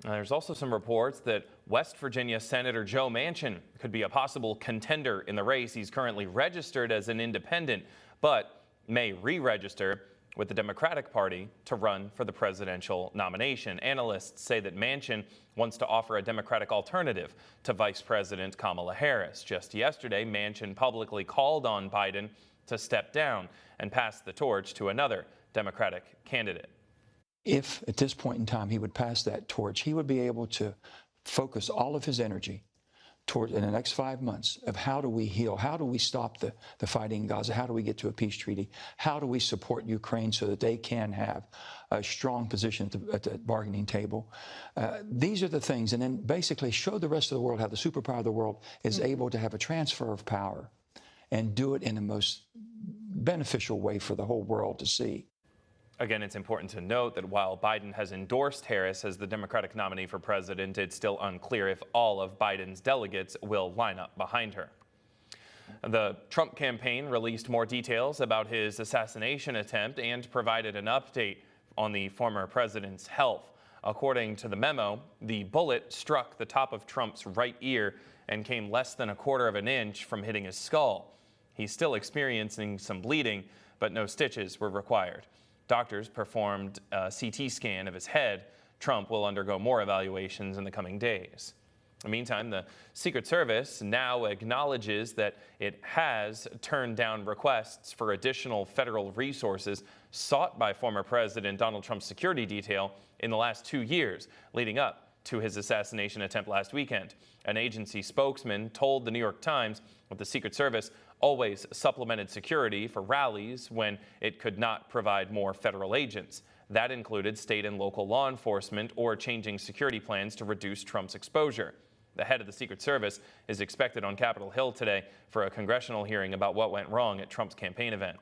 There's also some reports that West Virginia Senator Joe Manchin could be a possible contender in the race. He's currently registered as an independent, but may re-register with the Democratic Party to run for the presidential nomination. Analysts say that Manchin wants to offer a Democratic alternative to Vice President Kamala Harris. Just yesterday, Manchin publicly called on Biden to step down and pass the torch to another Democratic candidate. If at this point in time he would pass that torch, he would be able to focus all of his energy toward in the next 5 months of how do we heal, how do we stop the fighting in Gaza, how do we get to a peace treaty, how do we support Ukraine so that they can have a strong position at the bargaining table. These are the things, and then basically show the rest of the world how the superpower of the world is able to have a transfer of power and do it in the most beneficial way for the whole world to see. Again, it's important to note that while Biden has endorsed Harris as the Democratic nominee for president, it's still unclear if all of Biden's delegates will line up behind her. The Trump campaign released more details about his assassination attempt and provided an update on the former president's health. According to the memo, the bullet struck the top of Trump's right ear and came less than 1/4 of an inch from hitting his skull. He's still experiencing some bleeding, but no stitches were required. Doctors performed a CT scan of his head. Trump will undergo more evaluations in the coming days. In the meantime, the Secret Service now acknowledges that it has turned down requests for additional federal resources sought by former President Donald Trump's security detail in the last 2 years, leading up to his assassination attempt last weekend. An agency spokesman told the New York Times that the Secret Service always supplemented security for rallies when it could not provide more federal agents. That included state and local law enforcement or changing security plans to reduce Trump's exposure. The head of the Secret Service is expected on Capitol Hill today for a congressional hearing about what went wrong at Trump's campaign event.